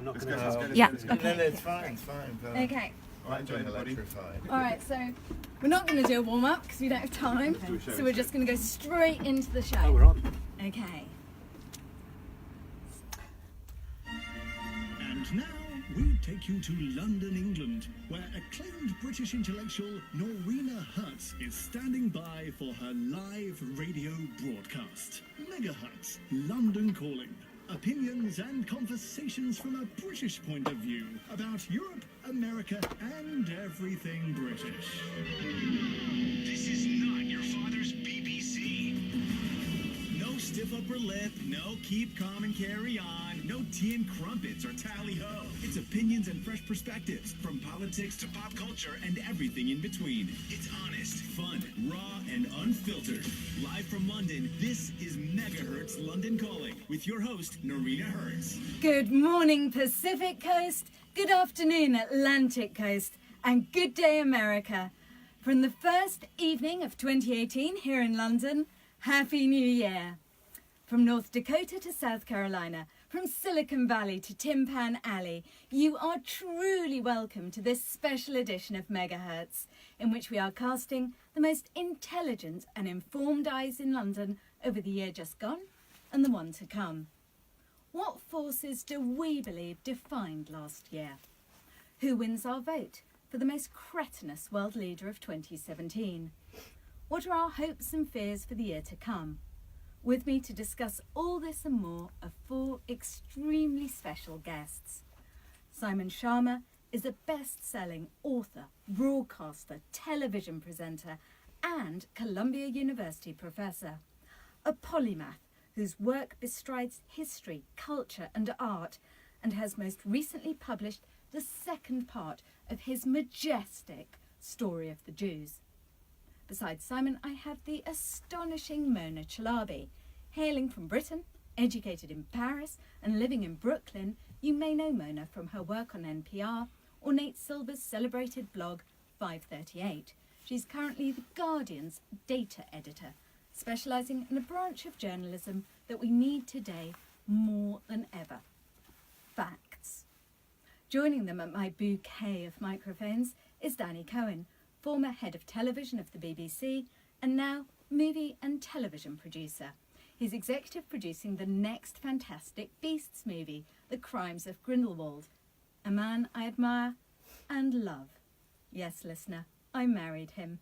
I'm not going to. Yeah. No, it's fine. Okay. I'm doing electrified. All right, so we're not going to do a warm-up because we don't have time. So we're just going to go straight into the show. Oh, we're on. Okay. And now we take you to London, England, where acclaimed British intellectual Noreena Hertz is standing by for her live radio broadcast. MegaHertz, London Calling. Opinions and conversations from a British point of view about Europe, America, and everything British. This is not your father's BBC. No stiff upper lip, no keep calm and carry on, no tea and crumpets or tally-ho. It's opinions and fresh perspectives from politics to pop culture and everything in between. It's honest, fun, raw, and unfiltered. Live from London, this is MegaHertz London Calling with your host, Noreena Hertz. Good morning, Pacific Coast. Good afternoon, Atlantic Coast. And good day, America. From the first evening of 2018 here in London, Happy New Year. From North Dakota to South Carolina, from Silicon Valley to Timpan Alley, you are truly welcome to this special edition of MegaHertz, in which we are casting the most intelligent and informed eyes in London over the year just gone and the one to come. What forces do we believe defined last year? Who wins our vote for the most cretinous world leader of 2017? What are our hopes and fears for the year to come? With me to discuss all this and more are four extremely special guests. Simon Schama is a best-selling author, broadcaster, television presenter, and Columbia University professor. A polymath whose work bestrides history, culture, and art, and has most recently published the second part of his majestic Story of the Jews. Besides Simon, I have the astonishing Mona Chalabi. Hailing from Britain, educated in Paris, and living in Brooklyn, you may know Mona from her work on NPR or Nate Silver's celebrated blog 538. She's currently The Guardian's data editor, specialising in a branch of journalism that we need today more than ever: facts. Joining them at my bouquet of microphones is Danny Cohen, former head of television of the BBC and now movie and television producer. He's executive producing the next Fantastic Beasts movie, The Crimes of Grindelwald, a man I admire and love. Yes, listener, I married him.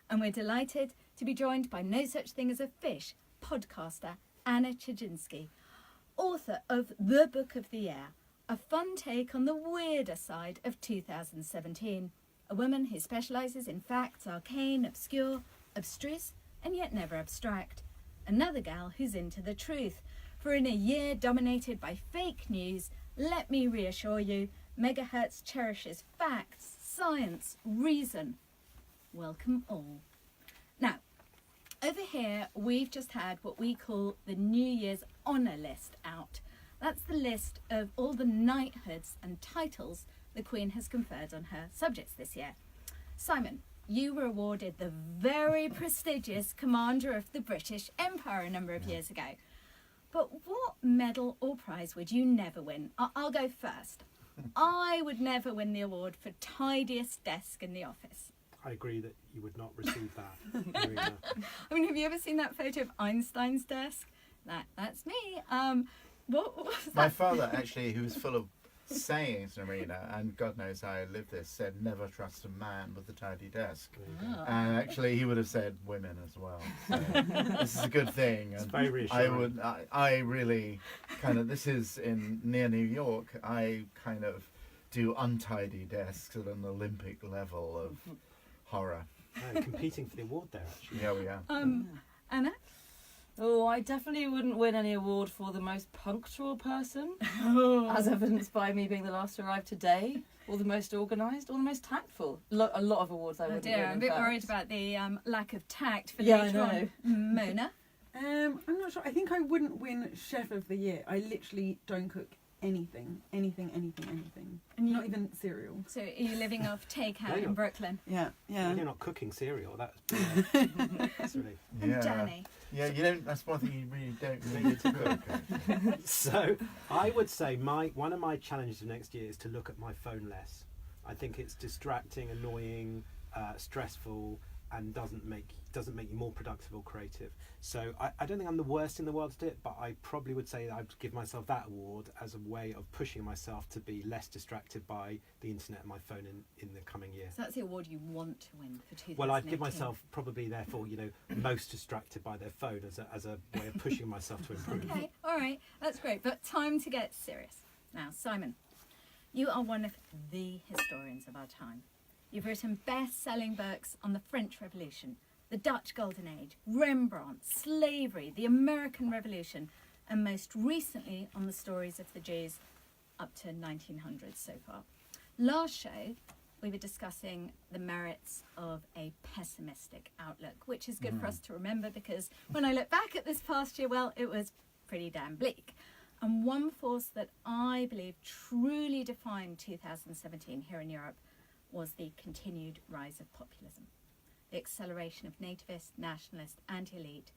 And we're delighted to be joined by No Such Thing as a Fish podcaster Anna Ptaszynski, author of The Book of the Year, a fun take on the weirder side of 2017, a woman who specialises in facts, arcane, obscure, abstruse, and yet never abstract. Another gal who's into the truth. For in a year dominated by fake news, let me reassure you, MegaHertz cherishes facts, science, reason. Welcome all. Now, over here we've just had what we call the New Year's honour list out. That's the list of all the knighthoods and titles the Queen has conferred on her subjects this year. Simon, you were awarded the very prestigious Commander of the British Empire a number of years ago. But what medal or prize would you never win? I'll go first. I would never win the award for tidiest desk in the office. I agree that you would not receive that. I mean, have you ever seen that photo of Einstein's desk? That's me. What was that? My father, actually, who was full of sayings, Noreena, and God knows how I lived this, said never trust a man with a tidy desk. Oh. And actually he would have said women as well. So this is a good thing. It's And very reassuring. I really kind of, this is near New York, I kind of do untidy desks at an Olympic level of horror. Competing for the award there, actually. Yeah, we are. Anna? Oh, I definitely wouldn't win any award for the most punctual person, as evidenced by me being the last to arrive today, or the most organised, or the most tactful. A lot of awards I wouldn't win. I'm a in bit fact. worried about the lack of tact for Yeah, later I know. on. Mona? I'm not sure. I think I wouldn't win Chef of the Year. I literally don't cook anything. And Not even cereal. So are you living off takeout Yeah. in Brooklyn? Yeah. You're not cooking cereal. That's really. And Danny? Yeah, you don't. That's one thing you really don't need to cook. So I would say one of my challenges of next year is to look at my phone less. I think it's distracting, annoying, stressful, and doesn't make you more productive or creative. So I don't think I'm the worst in the world at it, but I probably would say that I'd give myself that award as a way of pushing myself to be less distracted by the internet and my phone in the coming year. So that's the award you want to win for 2018. Well, I'd give myself probably, therefore, most distracted by their phone as a way of pushing myself to improve. Okay, all right, that's great. But time to get serious. Now, Simon, you are one of the historians of our time. You've written best-selling books on the French Revolution, the Dutch Golden Age, Rembrandt, slavery, the American Revolution, and most recently on the stories of the Jews up to 1900 so far. Last show, we were discussing the merits of a pessimistic outlook, which is good for us to remember because when I look back at this past year, well, it was pretty damn bleak. And one force that I believe truly defined 2017 here in Europe was the continued rise of populism, the acceleration of nativist, nationalist, anti-elite,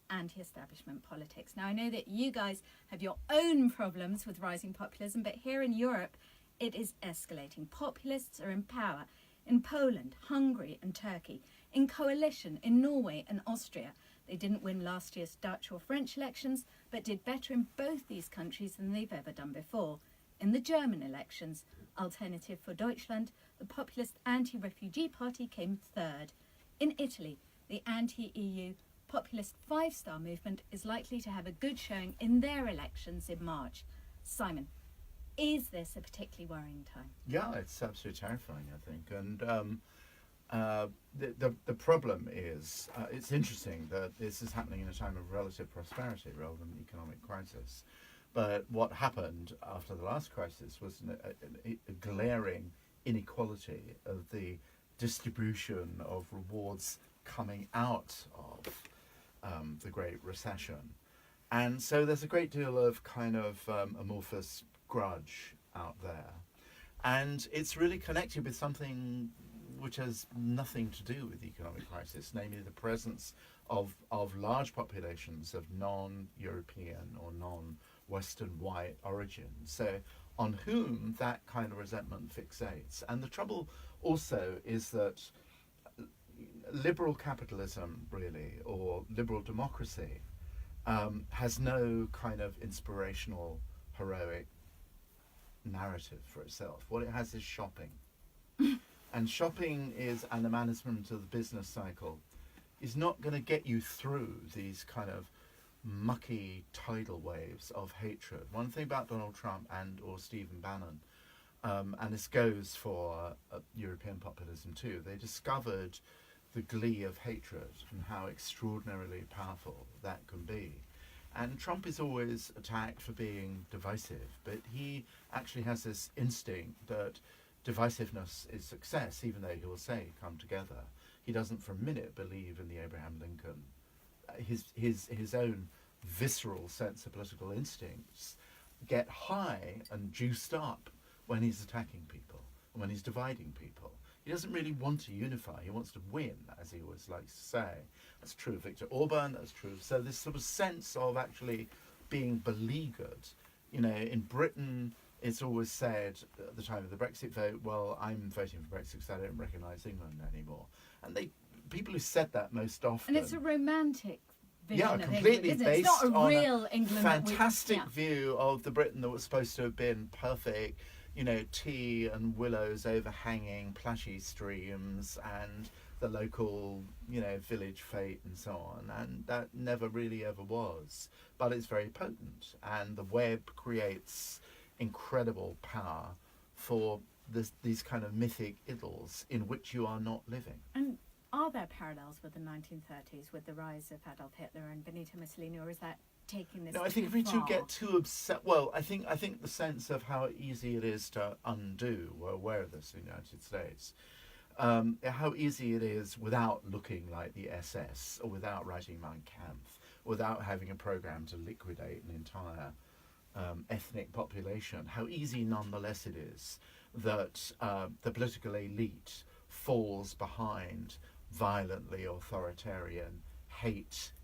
anti-establishment politics. Now, I know that you guys have your own problems with rising populism, but here in Europe, it is escalating. Populists are in power in Poland, Hungary and Turkey, in coalition in Norway and Austria. They didn't win last year's Dutch or French elections, but did better in both these countries than they've ever done before. In the German elections, Alternative for Deutschland, the populist anti-refugee party, came third. In Italy, the anti-EU populist five-star movement is likely to have a good showing in their elections in March. Simon, is this a particularly worrying time? Yeah, it's absolutely terrifying, I think. And the problem is, it's interesting that this is happening in a time of relative prosperity rather than economic crisis. But what happened after the last crisis was a glaring inequality of the distribution of rewards coming out of the Great Recession. And so there's a great deal of kind of amorphous grudge out there. And it's really connected with something which has nothing to do with the economic crisis, namely the presence of large populations of non-European or non-Western white origin. So on whom that kind of resentment fixates. And the trouble also is that liberal capitalism, really, or liberal democracy, has no kind of inspirational, heroic narrative for itself. What it has is shopping. And shopping and the management of the business cycle is not going to get you through these kind of mucky tidal waves of hatred. One thing about Donald Trump or Stephen Bannon, and this goes for European populism too, they discovered the glee of hatred and how extraordinarily powerful that can be. And Trump is always attacked for being divisive, but he actually has this instinct that divisiveness is success, even though he will say come together. He doesn't for a minute believe in the Abraham Lincoln. His own visceral sense of political instincts get high and juiced up when he's attacking people and when he's dividing people. He doesn't really want to unify. He wants to win, as he always likes to say. That's true of Viktor Orban. That's true. So this sort of sense of actually being beleaguered. In Britain, it's always said at the time of the Brexit vote, well, I'm voting for Brexit because I don't recognise England anymore. And people who said that most often... And it's a romantic vision of completely England, isn't it? based It's not a on real England. fantastic view of the Britain that was supposed to have been perfect, tea and willows overhanging plashy streams and the local, village fete and so on. And that never really ever was. But it's very potent. And the web creates incredible power for these kind of mythic idols in which you are not living. And are there parallels with the 1930s, with the rise of Adolf Hitler and Benito Mussolini, or is that taking this No, I think if we too do get too upset, well, I think the sense of how easy it is to undo, we're aware of this in the United States, how easy it is without looking like the SS, or without writing Mein Kampf, without having a program to liquidate an entire ethnic population, how easy nonetheless it is that the political elite falls behind violently authoritarian,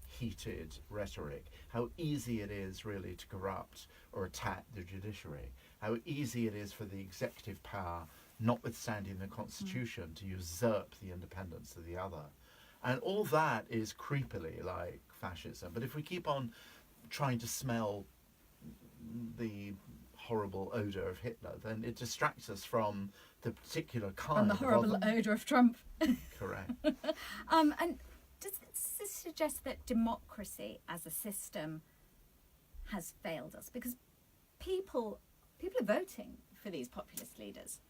heated rhetoric, how easy it is really to corrupt or attack the judiciary, how easy it is for the executive power, notwithstanding the constitution, to usurp the independence of the other. And all that is creepily like fascism. But if we keep on trying to smell the horrible odour of Hitler, then it distracts us from the particular kind And the horrible odour of Trump. Correct. And does this suggest that democracy as a system has failed us? Because people are voting for these populist leaders.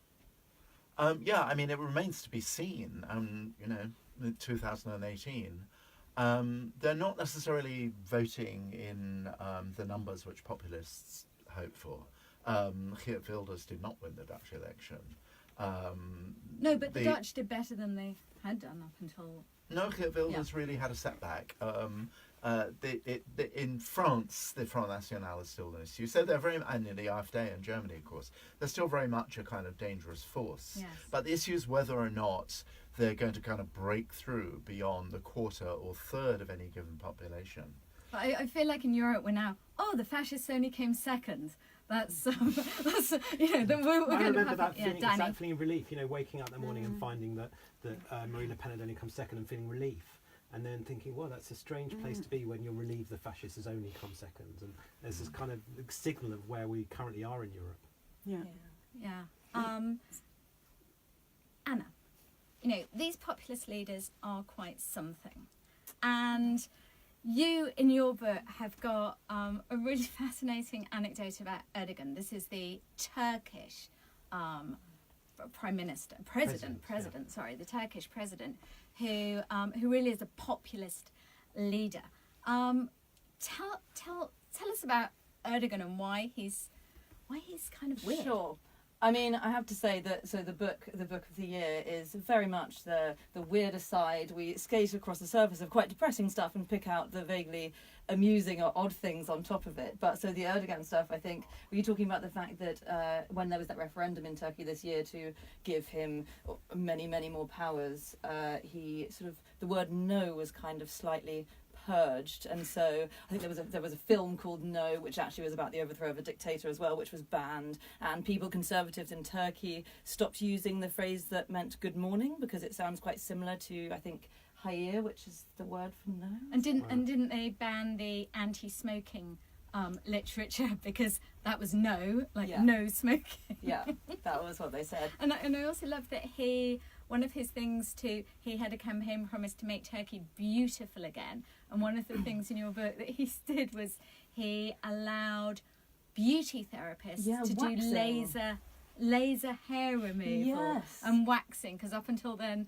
Yeah, I mean, it remains to be seen. In 2018, they're not necessarily voting in the numbers which populists hope for. Geert Wilders did not win the Dutch election. No, but the Dutch did better than they had done up until... No, Geert Wilders really had a setback. In France, the Front National is still an issue. So they're very, and in the AfD in Germany, of course, they're still very much a kind of dangerous force. Yes. But the issue is whether or not they're going to kind of break through beyond the quarter or third of any given population. But I feel like in Europe we're now, the fascists only came second. That's we're I going remember to that feeling, Danny. that feeling of relief, waking up that morning and finding that Marine Le Pen had only come second and feeling relief. And then thinking, well, that's a strange place to be when you're relieved the fascists has only come second. And there's this kind of signal of where we currently are in Europe. Yeah. Anna, these populist leaders are quite something. And you, in your book, have got a really fascinating anecdote about Erdogan. This is the Turkish president, the Turkish president, who really is a populist leader. Tell us about Erdogan and why he's kind of weird. Sure. I mean, I have to say that the book of the year is very much the weirder side. We skate across the surface of quite depressing stuff and pick out the vaguely amusing or odd things on top of it. But so the Erdogan stuff, I think, were you talking about the fact that when there was that referendum in Turkey this year to give him many, many more powers, he sort of, the word no was kind of slightly purged, and so I think there was a film called No, which actually was about the overthrow of a dictator as well, which was banned, and conservatives in Turkey stopped using the phrase that meant good morning because it sounds quite similar to, I think, hayır, which is the word for no. And didn't they ban the anti-smoking literature because that was no smoking? Yeah, that was what they said. And I also love that one of his things he had a campaign promise to make Turkey beautiful again. And one of the things in your book that he did was he allowed beauty therapists to waxing. Do laser hair removal and waxing, because up until then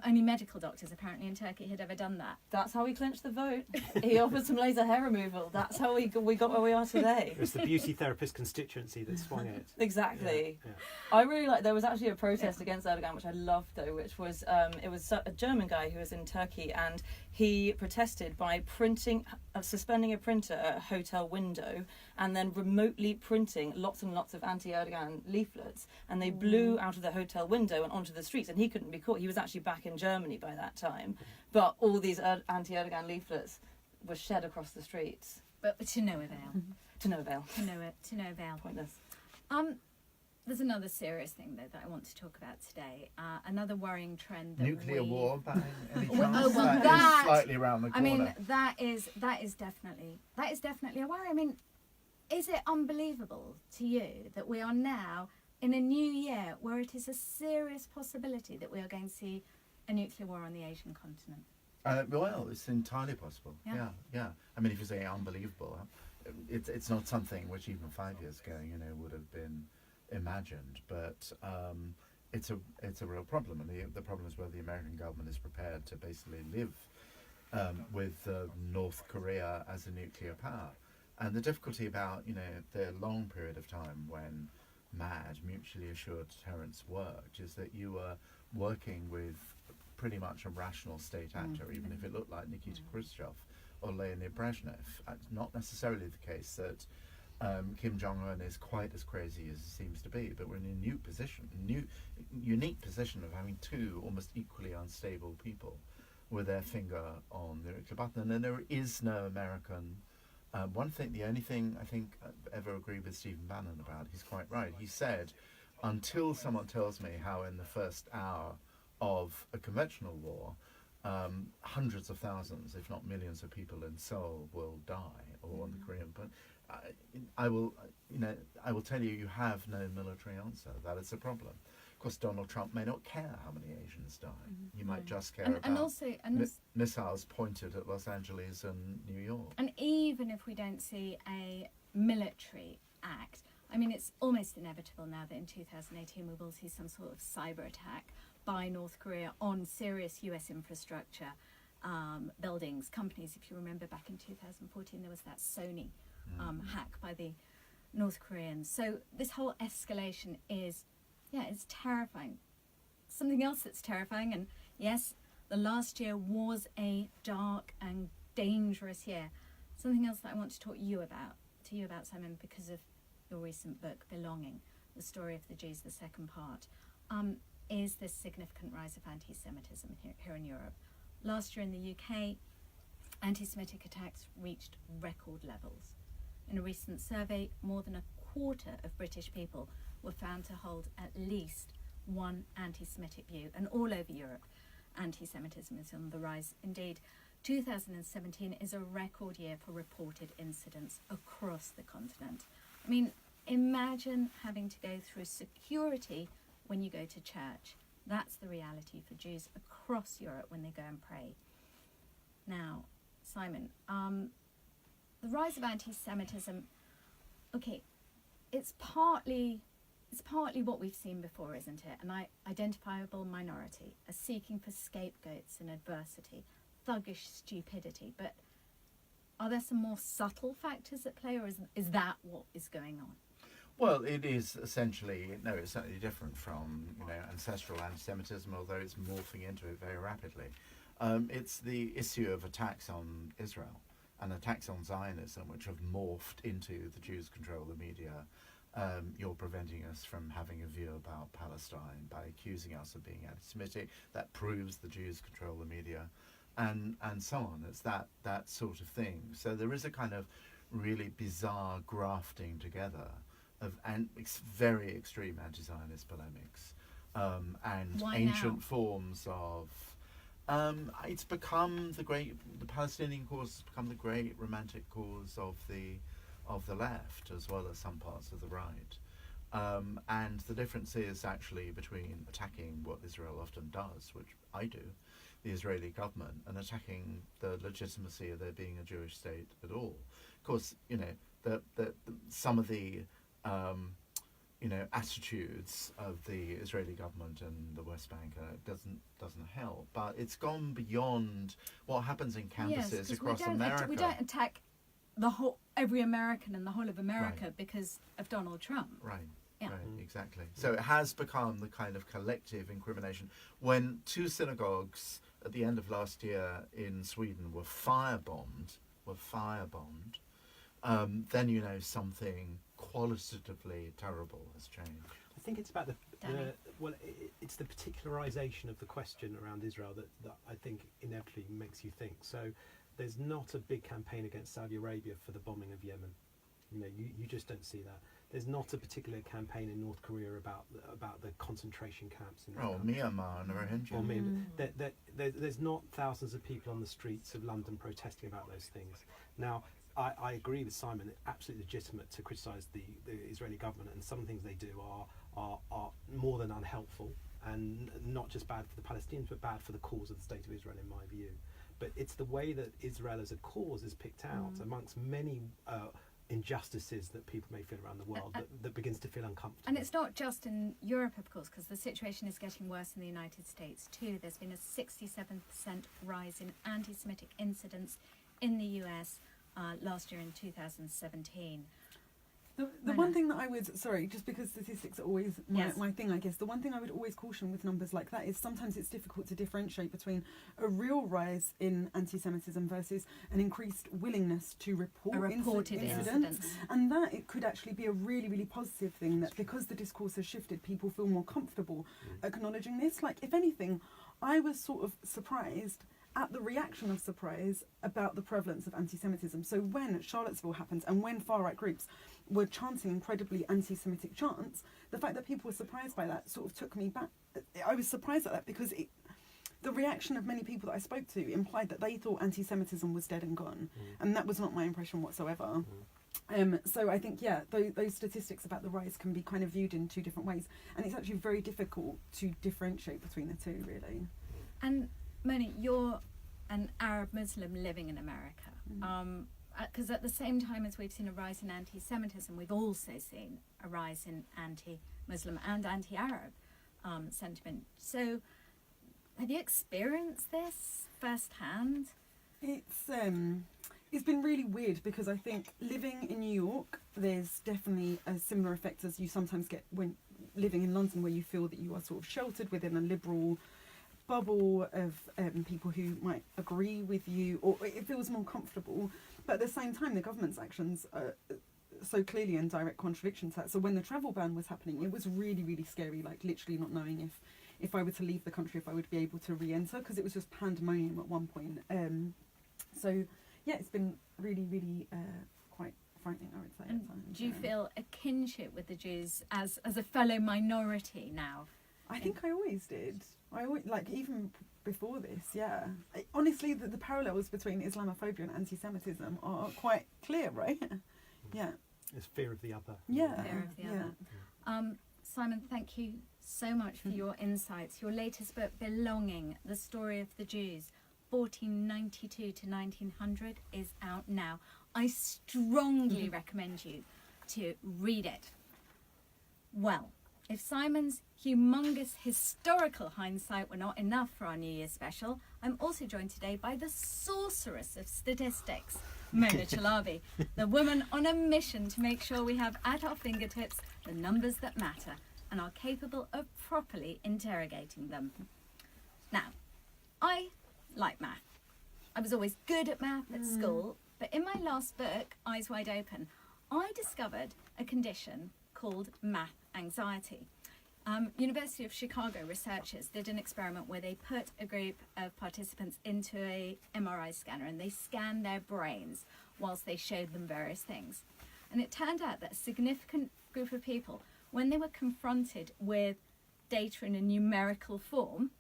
only medical doctors apparently in Turkey had ever done that. That's how we clinched the vote. He offered some laser hair removal. That's how we got where we are today. It was the beauty therapist constituency that swung it. Exactly. Yeah. I really like. There was actually a protest against Erdogan, which I loved though, which was it was a German guy who was in Turkey, and he protested by suspending a printer at a hotel window and then remotely printing lots and lots of anti-Erdogan leaflets, and they blew out of the hotel window and onto the streets, and he couldn't be caught. He was actually back in Germany by that time, but all these anti-Erdogan leaflets were shed across the streets. But to no avail. To no avail. To no avail. Pointless. There's another serious thing though that I want to talk about today. Another worrying trend that Nuclear war by any chance? well, that is slightly around the corner. I mean, that is definitely a worry. I mean, is it unbelievable to you that we are now in a new year where it is a serious possibility that we are going to see a nuclear war on the Asian continent? Well, it's entirely possible. Yeah. I mean, if you say unbelievable, it's not something which even 5 years ago, would have been imagined. But it's a real problem, and the problem is whether the American government is prepared to basically live with North Korea as a nuclear power. And the difficulty about the long period of time when MAD, mutually assured deterrence, worked is that you were working with pretty much a rational state actor, even if it looked like Nikita Khrushchev or Leonid Brezhnev. It's not necessarily the case that Kim Jong-un is quite as crazy as he seems to be, but we're in a unique position of having two almost equally unstable people with their finger on the nuclear button. And there is no American. The only thing I think I've ever agreed with Stephen Bannon about, he's quite right. He said, until someone tells me how in the first hour of a conventional war, hundreds of thousands, if not millions of people in Seoul will die, or on the Korean, but I will tell you, you have no military answer. That is a problem. Of course, Donald Trump may not care how many Asians die. He might just care about missiles pointed at Los Angeles and New York. And even if we don't see a military act, I mean, it's almost inevitable now that in 2018 we will see some sort of cyber attack by North Korea on serious US infrastructure, buildings, companies. If you remember back in 2014, there was that Sony hack by the North Koreans. So this whole escalation is terrifying. Something else that's terrifying, and yes, the last year was a dark and dangerous year. Something else that I want to talk to you about, Simon, because of your recent book, Belonging, the story of the Jews, the second part, is this significant rise of anti-Semitism here in Europe. Last year in the UK, anti-Semitic attacks reached record levels. In a recent survey, more than a quarter of British people were found to hold at least one anti-Semitic view, and all over Europe, anti-Semitism is on the rise. Indeed, 2017 is a record year for reported incidents across the continent. I mean, imagine having to go through security when you go to church. That's the reality for Jews across Europe when they go and pray. Now, Simon, the rise of anti-Semitism, okay, it's partly what we've seen before, isn't it? An identifiable minority, a seeking for scapegoats and adversity, thuggish stupidity. But are there some more subtle factors at play, or is that what is going on? Well, it is essentially, no, it's certainly different from, ancestral anti-Semitism, although it's morphing into it very rapidly. It's the issue of attacks on Israel and attacks on Zionism, which have morphed into the Jews control the media. You're preventing us from having a view about Palestine by accusing us of being anti-Semitic. That proves the Jews control the media, and so on. It's that sort of thing. So there is a kind of really bizarre grafting together of very extreme anti-Zionist polemics and ancient forms of. It's become the Palestinian cause has become the great romantic cause of the left as well as some parts of the right. And the difference is actually between attacking what Israel often does, which I do, the Israeli government, and attacking the legitimacy of there being a Jewish state at all. Of course, some of the attitudes of the Israeli government and the West Bank doesn't help, but it's gone beyond what happens in campuses across America. We don't attack every American and the whole of America because of Donald Trump. Right. Yeah. Right, exactly. So it has become the kind of collective incrimination. When two synagogues at the end of last year in Sweden were firebombed, then something qualitatively terrible has changed. I think it's about it's the particularization of the question around Israel that I think inevitably makes you think. So there's not a big campaign against Saudi Arabia for the bombing of Yemen. You just don't see that. There's not a particular campaign in North Korea about the concentration camps in Myanmar and Rohingya. There's not thousands of people on the streets of London protesting about those things. Now, I agree with Simon. It's absolutely legitimate to criticise the Israeli government, and some things they do are more than unhelpful, and not just bad for the Palestinians, but bad for the cause of the State of Israel, in my view. But it's the way that Israel as a cause is picked out amongst many injustices that people may feel around the world that begins to feel uncomfortable. And it's not just in Europe, of course, because the situation is getting worse in the United States too. There's been a 67% rise in anti-Semitic incidents in the US last year in 2017. The one thing that I would, sorry, just because statistics are always my thing, I guess, the one thing I would always caution with numbers like that is sometimes it's difficult to differentiate between a real rise in anti-Semitism versus an increased willingness to report incidents. And that it could actually be a really, really positive thing, that because the discourse has shifted, people feel more comfortable acknowledging this. Like, if anything, I was sort of surprised at the reaction of surprise about the prevalence of anti-Semitism. So when Charlottesville happened and when far-right groups were chanting incredibly anti-Semitic chants, the fact that people were surprised by that sort of took me back. I was surprised at that because the reaction of many people that I spoke to implied that they thought anti-Semitism was dead and gone. And that was not my impression whatsoever. So I think, those statistics about the rise can be kind of viewed in two different ways. And it's actually very difficult to differentiate between the two, really. And Moni, you're an Arab Muslim living in America. Because at the same time as we've seen a rise in anti-Semitism, we've also seen a rise in anti-Muslim and anti-Arab sentiment. So have you experienced this firsthand? It's been really weird because I think living in New York, there's definitely a similar effect as you sometimes get when living in London, where you feel that you are sort of sheltered within a liberal bubble of people who might agree with you, or it feels more comfortable. But at the same time, the government's actions are so clearly in direct contradiction to that. So when the travel ban was happening, it was really, really scary, like literally not knowing if I were to leave the country, if I would be able to re-enter, because it was just pandemonium at one point. So yeah, it's been really, really quite frightening, I would say. And do you feel a kinship with the Jews as a fellow minority now? I think I always did. I always, like, even before this, honestly, the parallels between Islamophobia and anti-Semitism are quite clear, right? Yeah. It's fear of the other. Yeah. Fear of the other. Simon, thank you so much for your insights. Your latest book, Belonging, The Story of the Jews, 1492 to 1900, is out now. I strongly recommend you to read it. Well, if Simon's humongous historical hindsight were not enough for our New Year's special, I'm also joined today by the sorceress of statistics, Mona Chalabi, the woman on a mission to make sure we have at our fingertips the numbers that matter and are capable of properly interrogating them. Now, I like math. I was always good at math at school, but in my last book, Eyes Wide Open, I discovered a condition called math anxiety. University of Chicago researchers did an experiment where they put a group of participants into a MRI scanner and they scanned their brains whilst they showed them various things. And it turned out that a significant group of people, when they were confronted with data in a numerical form,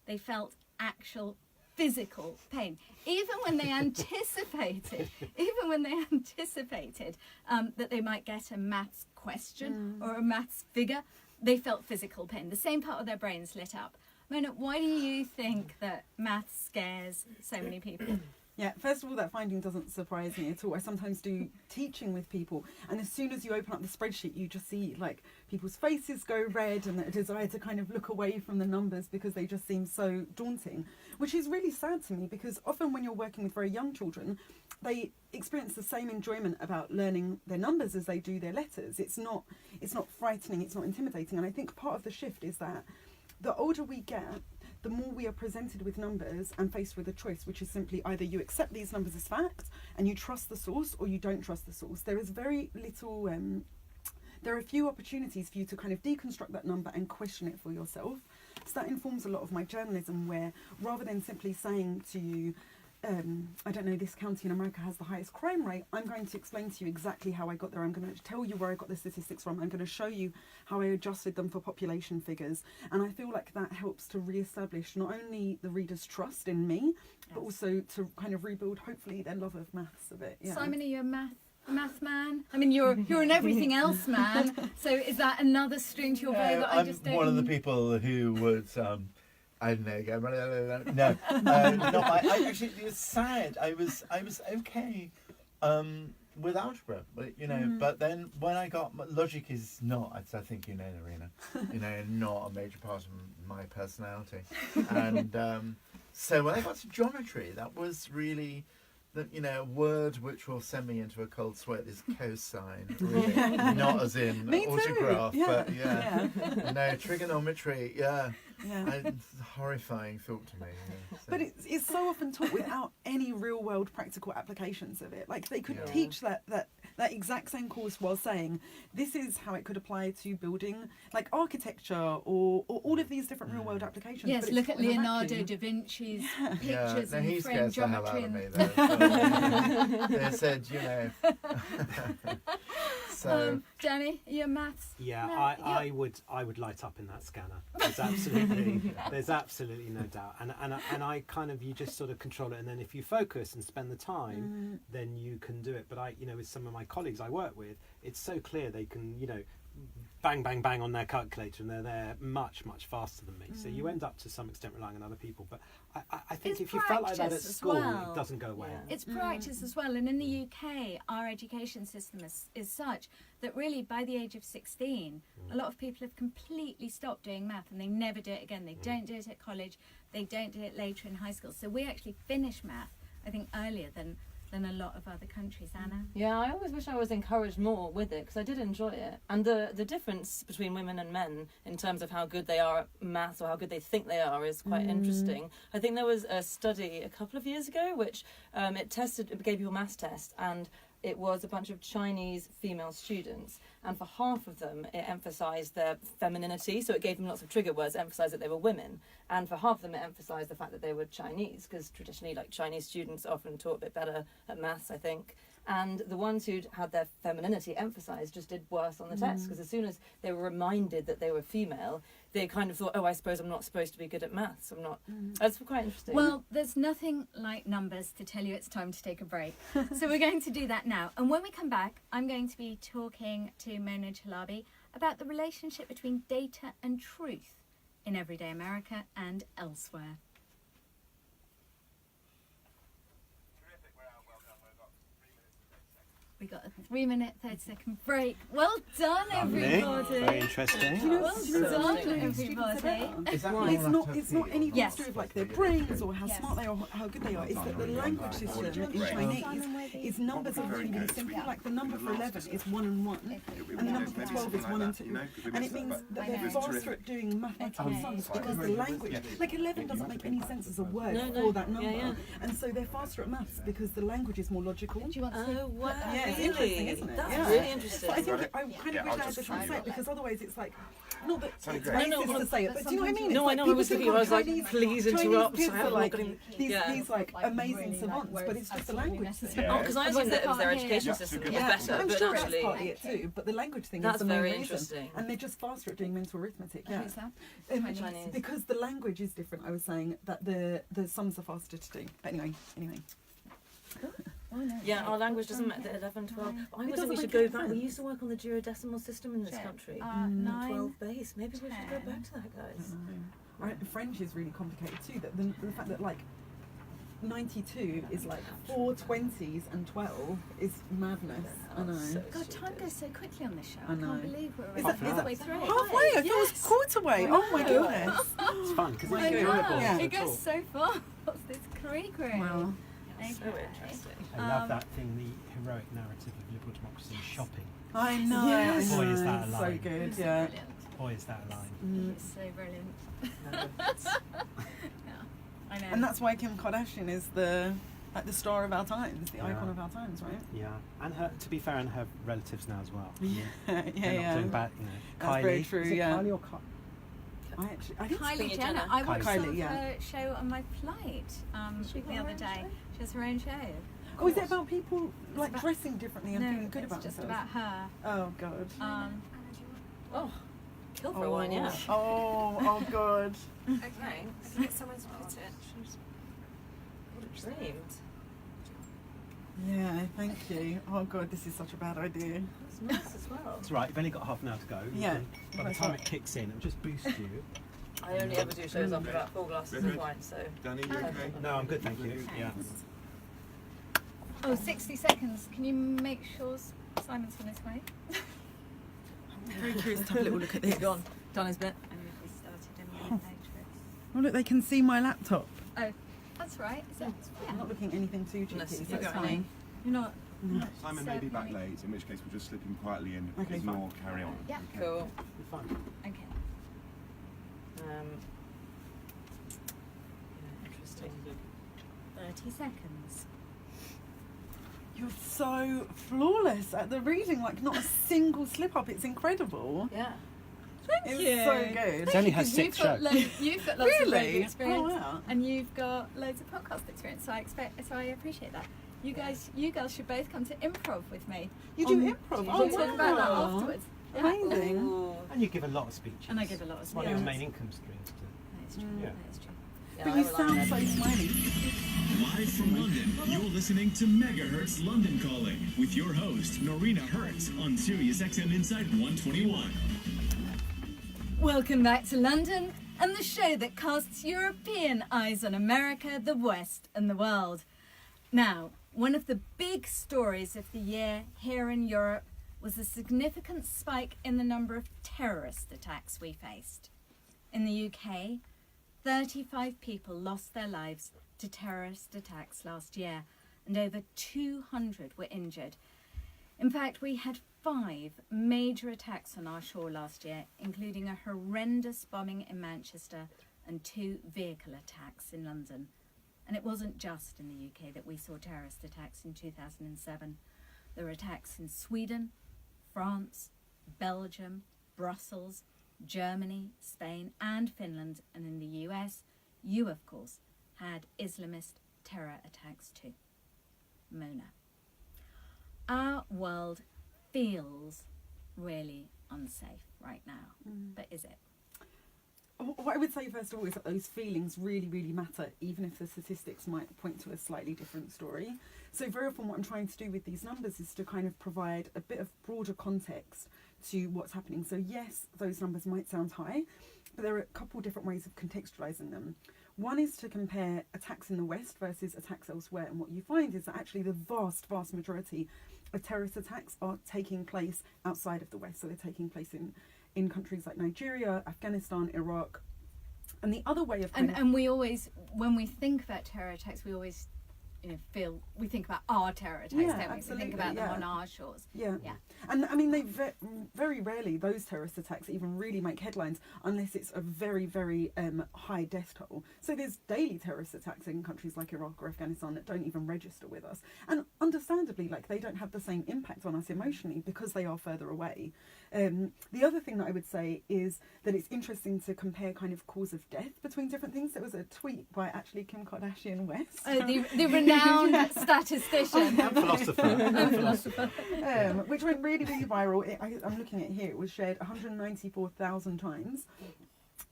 they felt actual physical pain, even when they anticipated that they might get a maths question or a maths figure. They felt physical pain. The same part of their brains lit up. Mona, why do you think that maths scares so many people? Yeah, first of all, that finding doesn't surprise me at all. I sometimes do teaching with people, and as soon as you open up the spreadsheet, you just see like people's faces go red and a desire to kind of look away from the numbers because they just seem so daunting, which is really sad to me because often when you're working with very young children, they experience the same enjoyment about learning their numbers as they do their letters. It's not frightening, it's not intimidating, and I think part of the shift is that the older we get, the more we are presented with numbers and faced with a choice, which is simply either you accept these numbers as fact and you trust the source, or you don't trust the source. There is very little, there are few opportunities for you to kind of deconstruct that number and question it for yourself. So that informs a lot of my journalism, where rather than simply saying to you, I don't know, this county in America has the highest crime rate, I'm going to explain to you exactly how I got there. I'm going to tell you where I got the statistics from. I'm going to show you how I adjusted them for population figures. And I feel like that helps to re-establish not only the reader's trust in me, but also to kind of rebuild, hopefully, their love of maths a bit. Yeah. Simon, are you a math man? I mean, you're an everything else man. So is that another string to your bow that I just don't... I'm one of the people who would... I don't know. No, not I actually, it's sad. I was okay with algebra, but But then when I got logic is not. I think Noreena, not a major part of my personality. And so when I got to geometry, that was really a word which will send me into a cold sweat is cosine, really. Not as in Me too. autograph, Yeah. but no, trigonometry, it's a horrifying thought to me. Yeah, so. But it's so often taught without any real world practical applications of it. Like they could teach that exact same course while saying this is how it could apply to building like architecture or all of these different real world applications. Yes, but it's look at taught in a Leonardo vacuum. da Vinci's No, pictures he and frame scares the hell out geometry. of me, And though. They said, so Danny, your maths? Yeah, No, I would light up in that scanner. There's absolutely no doubt. And I kind of, you just sort of control it, and then if you focus and spend the time, then you can do it. But with some of my colleagues I work with, it's so clear they can, bang, bang, bang on their calculator, and they're there much, much faster than me. So you end up to some extent relying on other people. But I think It's if you felt like that at practice as school, well. it doesn't go away. Yeah. It's practice as well, and in the UK, our education system is such that really by the age of 16, a lot of people have completely stopped doing math, and they never do it again. They don't do it at college, they don't do it later in high school. So we actually finish math, I think, earlier than a lot of other countries. Anna? Yeah, I always wish I was encouraged more with it because I did enjoy it. And the difference between women and men in terms of how good they are at maths or how good they think they are is quite interesting. I think there was a study a couple of years ago which it gave you a maths test, and it was a bunch of Chinese female students, and for half of them it emphasised their femininity, so it gave them lots of trigger words, emphasised that they were women, and for half of them it emphasised the fact that they were Chinese, because traditionally Chinese students are often taught a bit better at maths, I think. And the ones who'd had their femininity emphasised just did worse on the test, because as soon as they were reminded that they were female, they kind of thought, oh, I suppose I'm not supposed to be good at maths. I'm not. That's quite interesting. Well, there's nothing like numbers to tell you it's time to take a break. So we're going to do that now. And when we come back, I'm going to be talking to Mona Chalabi about the relationship between data and truth in everyday America and elsewhere. We got a 3-minute, 30-second break. Well done, everybody. Very interesting. Well done, everybody. is that It's not anything Yes. to do with like their brains or how Yes. smart they are or how good they are. It's that the language system in Chinese is numbers are really, really simple. Like the number for 11 is 1 and 1, and the number for 12 is 1 and 2. And it means that they're faster at doing mathematical sums because the language, like 11 doesn't make any sense as a word for that number. And so they're faster at maths because the language is more logical. Do you want to? oh, wow. Yeah, it's Really? interesting, isn't it? That's Yeah. really interesting. But I think I kind of wish I had the translate because otherwise it's like, not that it's great. racist to say it, but do you know what I mean? No, It's I know, I people was think thinking, I was like, Chinese- please Chinese interrupt, kids I are haven't like got any- these yeah. like amazing savants, but it's just the language system. Oh, because I assumed that it was their education system that was better, I'm but sure actually, that's partly it too, but the language thing That's is the main very reason. interesting. And they're just faster at doing mental arithmetic. Yeah. Who's that? Chinese. Because the language is different, I was saying that the sums are faster to do. But anyway. Oh, no. yeah, our language doesn't make the 11, 12. But I always think doesn't we should make go any back. We sense. used to work on the geodecimal system in this Shit. country. 9, 12 base. Maybe we should go 10. back to that, guys. Right, French is really complicated too. That the fact that like 92 is like 4 20s and 12 is madness. I know. So God, time stupid. goes so quickly on this show. I I know. can't believe we're Is already that- halfway through. Halfway? I thought it was quarter way. Oh my goodness. It's fun because My it's God. enjoyable Yeah. to It goes talk. so fast. It's cray-cray. Wow. Okay. So interesting. I love that thing, the heroic narrative of liberal democracy shopping. I know. Yes. I know. Boy, is that a So line. good. It's Yeah. brilliant. Boy, is that a line. It's so brilliant. No. I know. And that's why Kim Kardashian is the star of our times, the Yeah. icon of our times, right? Yeah, and her, to be fair, and her relatives now as well. Yeah, They're not yeah. doing bad, you know. That's Kylie, very true, is it yeah. Kylie or Ky- I didn't Kylie see- Jenner. I watched Kylie, some of yeah. her show on my flight She got the her other own day. show? She has her own show. Oh, is it about people like about- dressing differently and No, feeling good it's about just themselves? about her. Oh god. Oh, kill for a wine, yeah. Oh god. Okay. Get someone to put it. What a dream. Yeah, thank you. Oh god, this is such a bad idea. It's nice as well. It's right, you've only got half an hour to go. You Yeah. can- by the That's time right. it kicks in, it'll just boost you. I only ever do shows after about 4 glasses of wine, so. Danny, you okay? No, I'm good, thank you. Yeah. Oh, 60 seconds. Can you make sure Simon's on his way? I'm very curious to have a little look at He's this. gone. Done his bit. And if we started a minute later. Oh look, they can see my laptop. Oh, That's right. So, I'm not looking at anything too cheeky, Unless so you've it's got fine. any. You're not. Simon may be back Certainly. late, in which case we'll just slip in quietly in. Okay, There's fine. more, carry on. Yeah. Okay. Cool. You're fine. Okay. Interesting. 30 seconds. You're so flawless at the reading, like not a single slip up. It's incredible. Yeah. It's you. so good. It's only her Because sixth you've got show. you've got lots of radio Really? experience, Oh, wow. and you've got loads of podcast experience. So I appreciate that. You girls should both come to improv with me. You do On- improv? We'll talk about that wow. afterwards. Yeah. Amazing. Ooh. And you give a lot of speeches. And I give a lot of It's one of your speeches. main income streams. That is true. Yeah. That is true. Yeah, But I you rely on sound that. so smiley. Live from London, you're listening to MegaHertz London Calling with your host, Noreena Hertz, on Sirius XM Insight 121. Welcome back to London and the show that casts European eyes on America, the West, and the world. Now, one of the big stories of the year here in Europe was the significant spike in the number of terrorist attacks we faced. In the UK, 35 people lost their lives to terrorist attacks last year, and over 200 were injured. In fact, we had 5 major attacks on our shore last year, including a horrendous bombing in Manchester and 2 vehicle attacks in London. And it wasn't just in the UK that we saw terrorist attacks in 2007. There were attacks in Sweden, France, Belgium, Brussels, Germany, Spain and Finland, and in the US, you of course had Islamist terror attacks too. Mona. Our world feels really unsafe right now, but is it? What I would say first of all is that those feelings really, really matter, even if the statistics might point to a slightly different story. So very often what I'm trying to do with these numbers is to kind of provide a bit of broader context to what's happening. So yes, those numbers might sound high, but there are a couple different ways of contextualizing them. One is to compare attacks in the West versus attacks elsewhere, and what you find is that actually the vast, vast majority of terrorist attacks are taking place outside of the West. So they're taking place in countries like Nigeria, Afghanistan, Iraq. And the other way of And we always, when we think about terror attacks, we always we think about our terror attacks, Yeah, don't we? We absolutely, think about them yeah. on our shores. Yeah. Yeah. And I mean, they very rarely, those terrorist attacks even really make headlines unless it's a very, very high death toll. So there's daily terrorist attacks in countries like Iraq or Afghanistan that don't even register with us. And understandably, like, they don't have the same impact on us emotionally because they are further away. The other thing that I would say is that it's interesting to compare kind of cause of death between different things. There was a tweet by actually Kim Kardashian West. The renowned statistician. And philosopher. Which went really, really viral. I'm looking at it here. It was shared 194,000 times,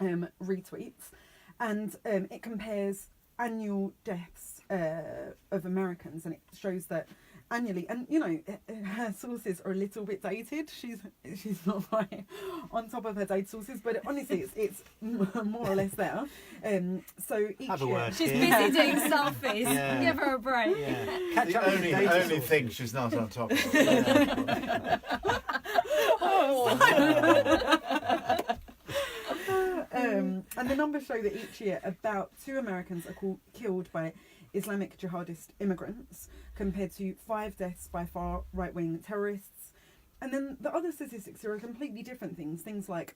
retweets, and it compares annual deaths of Americans, and it shows that annually, and you know, her sources are a little bit dated. She's not right on top of her dated sources, but honestly, it's more or less there. So each Have a year, word. She's Yeah. busy doing selfies. Yeah. Give her a break. Yeah. Catch The up with only, data only sources. thing she's not on top of. And the numbers show that each year about 2 Americans are killed by Islamic jihadist immigrants, compared to 5 deaths by far right-wing terrorists. And then the other statistics are completely different things. Things like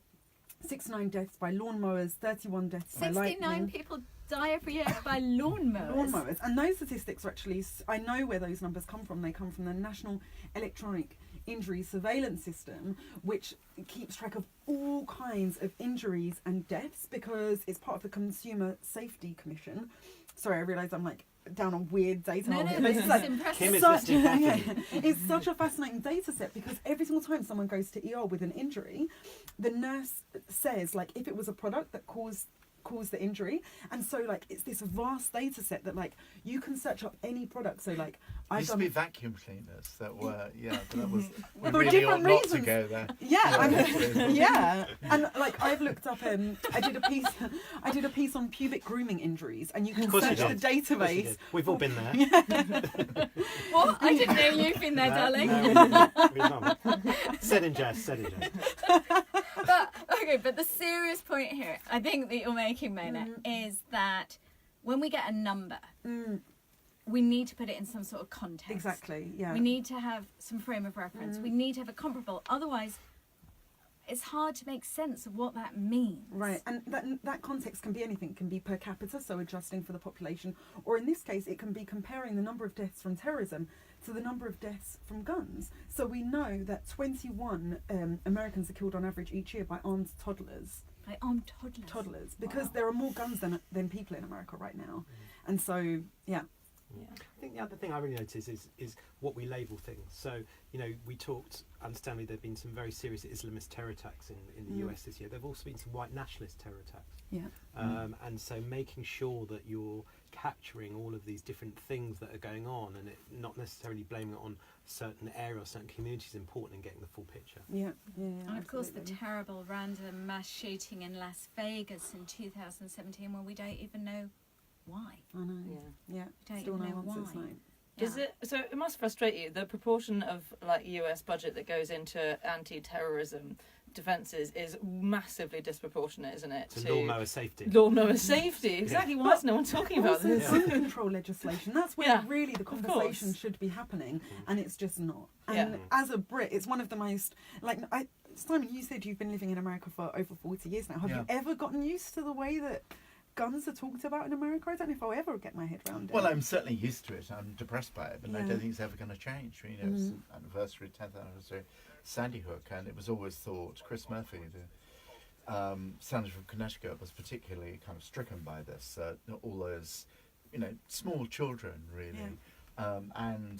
69 deaths by lawnmowers, 31 deaths by 69 lightning. people die every year by lawnmowers. Lawnmowers. And those statistics are actually, I know where those numbers come from. They come from the National Electronic Injury Surveillance System, which keeps track of all kinds of injuries and deaths because it's part of the Consumer Safety Commission. Sorry, I realise I'm like down on weird data. No, here, no, but this it's is like impressive. Kim is such, listening carefully. it's such a fascinating data set because every single time someone goes to ER with an injury, the nurse says, like, if it was a product that caused the injury, and so like it's this vast data set that like you can search up any product. So like Used to be vacuum cleaners that were, but that was, we For really different ought not to reasons. go there. yeah, and like I've looked up, I did a piece on pubic grooming injuries, and you can Of course you search the did. Of course you database. did. We've all been there. What? I didn't know you've been there, No, darling. no, we've not. Said in jest. But the serious point here, I think that you're making, Mona, is that when we get a number, we need to put it in some sort of context. Exactly, yeah. We need to have some frame of reference. We need to have a comparable. Otherwise, it's hard to make sense of what that means. Right, and that context can be anything. It can be per capita, so adjusting for the population, or in this case, it can be comparing the number of deaths from terrorism to the number of deaths from guns. So we know that 21 Americans are killed on average each year by armed toddlers. By armed toddlers. Toddlers, because there are more guns than people in America right now. And so, yeah. I think the other thing I really notice is what we label things. So, we talked, understandably, there have been some very serious Islamist terror attacks in the US this year. There have also been some white nationalist terror attacks. Yeah. And so making sure that you're capturing all of these different things that are going on and not necessarily blaming it on a certain area or certain community is important in getting the full picture. Yeah. And of course, the absolutely. terrible random mass shooting in Las Vegas in 2017, where we don't even know why. I know. Yeah. Don't Still even no know answers, why. no. Does it? So it must frustrate you. The proportion of US budget that goes into anti-terrorism defences is massively disproportionate, isn't it? To lawnmower safety. Lawnmower safety, exactly. Why is no one talking about Also, this? gun control legislation. That's where Yeah, really the conversation course. should be happening, and it's just not. And Yeah. as a Brit, it's one of the most Simon, you said you've been living in America for over 40 years now. Have you ever gotten used to the way that guns are talked about in America? I don't know if I'll ever get my head around it. Well, I'm certainly used to it. I'm depressed by it, but I Yeah. don't think it's ever going to change. It's an anniversary, 10th anniversary, Sandy Hook, and it was always thought Chris Murphy, the senator from Connecticut, was particularly kind of stricken by this. All those, small children, really, and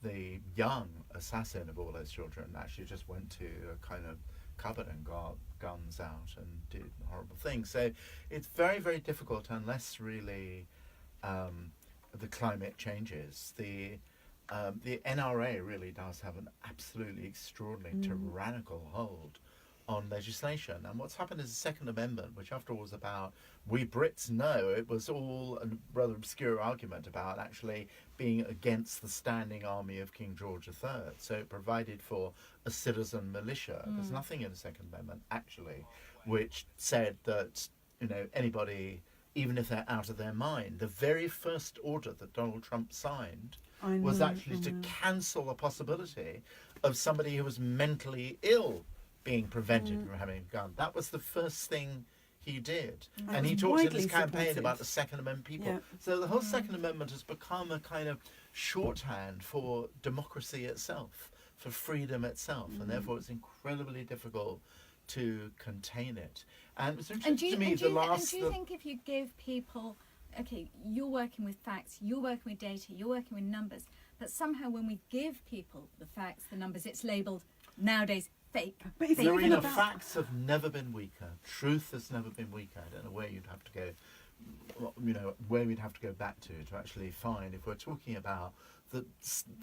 the young assassin of all those children actually just went to a kind of cupboard and got guns out and did horrible things. So it's very, very difficult unless really the climate changes. The NRA really does have an absolutely extraordinary tyrannical hold on legislation. And what's happened is the Second Amendment, which after all was about we Brits know, it was all a rather obscure argument about actually being against the standing army of King George III. So it provided for a citizen militia. There's nothing in the Second Amendment actually which said that anybody, even if they're out of their mind, the very first order that Donald Trump signed was actually to cancel the possibility of somebody who was mentally ill being prevented from having a gun. That was the first thing he did. And he talked in his campaign about the Second Amendment people. Yeah. So the whole Second Amendment has become a kind of shorthand for democracy itself, for freedom itself, and therefore it's incredibly difficult to contain it. And it's interesting to me do you think if you give people, okay, you're working with facts, you're working with data, you're working with numbers, but somehow when we give people the facts, the numbers, it's labelled nowadays fake. But it's Noreena, even about facts have never been weaker. Truth has never been weaker. I don't know where you'd have to go, where we'd have to go back to actually find, if we're talking about the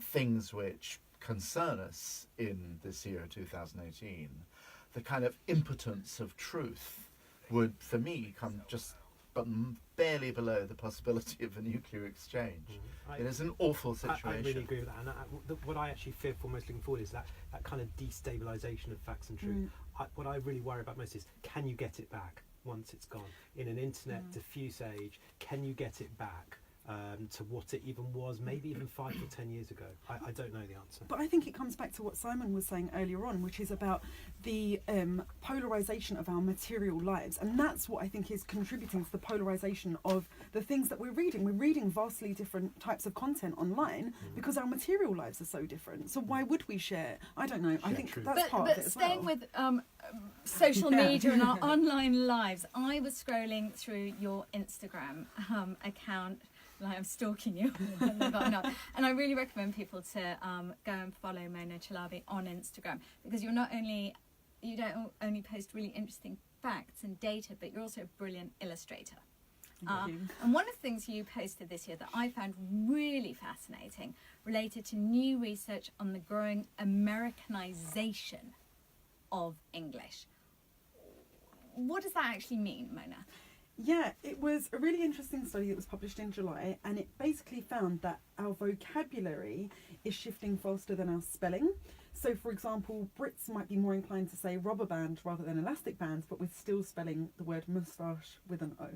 things which concern us in this year, 2018, the kind of impotence of truth would, for me, come just but barely below the possibility of a nuclear exchange. It is an awful situation. I really agree with that. And what I actually fear for most looking forward is that kind of destabilisation of facts and truth. What I really worry about most is, can you get it back once it's gone? In an internet diffuse age, can you get it back to what it even was, maybe even 5 or 10 years ago? I don't know the answer. But I think it comes back to what Simon was saying earlier on, which is about the polarisation of our material lives. And that's what I think is contributing to the polarisation of the things that we're reading. We're reading vastly different types of content online because our material lives are so different. So why would we share? I don't know. I think that's part of it as well. Staying with social media and our online lives, I was scrolling through your Instagram account. Like I'm stalking you, and I really recommend people to go and follow Mona Chalabi on Instagram, because you don't only post really interesting facts and data, but you're also a brilliant illustrator. And one of the things you posted this year that I found really fascinating related to new research on the growing Americanization of English. What does that actually mean, Mona? Yeah, it was a really interesting study that was published in July, and it basically found that our vocabulary is shifting faster than our spelling. So, for example, Brits might be more inclined to say rubber band rather than elastic band, but with still spelling the word moustache with an O.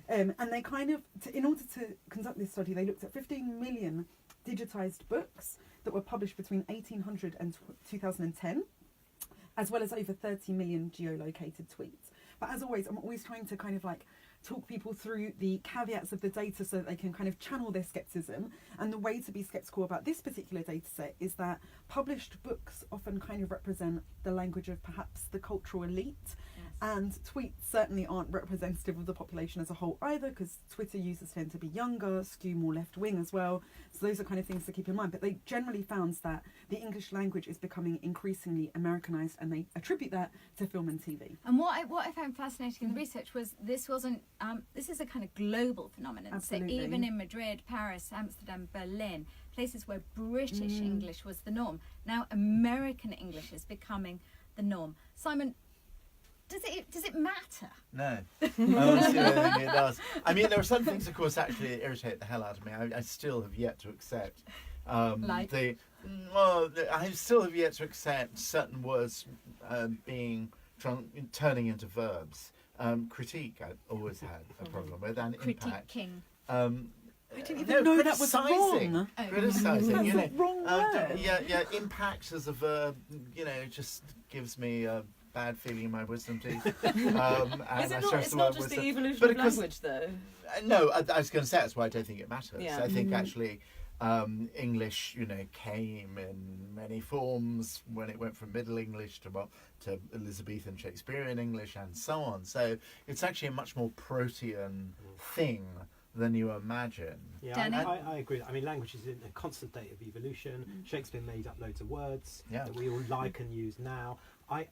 And they kind of, in order to conduct this study, they looked at 15 million digitised books that were published between 1800 and 2010, as well as over 30 million geolocated tweets. But as always, I'm always trying to kind of like talk people through the caveats of the data so that they can kind of channel their skepticism. And the way to be skeptical about this particular data set is that published books often kind of represent the language of perhaps the cultural elite. And tweets certainly aren't representative of the population as a whole either, because Twitter users tend to be younger, skew more left-wing as well. So those are kind of things to keep in mind. But they generally found that the English language is becoming increasingly Americanized, and they attribute that to film and TV. And what I found fascinating in the research was this wasn't, this is a kind of global phenomenon. Absolutely. So even in Madrid, Paris, Amsterdam, Berlin, places where British English was the norm, now American English is becoming the norm. Simon, does it matter? No. Honestly, I don't think it does. I mean, there are some things, of course, actually that irritate the hell out of me. I still have yet to accept Like? I still have yet to accept certain words turning into verbs. Critique, I always had a problem with, and impact. Critiquing. I didn't even know that was wrong. Criticising, That's you the know. wrong word. Yeah, impact as a verb, you know, just gives me a bad feeling in my wisdom teeth. It's not just the evolution of language, though. No, I was going to say that's why I don't think it matters. Yeah. I think actually English, you know, came in many forms when it went from Middle English to Elizabethan Shakespearean English and so on. So it's actually a much more protean thing than you imagine. Yeah, I agree. I mean, language is in a constant state of evolution. Shakespeare made up loads of words that we all like and use now. I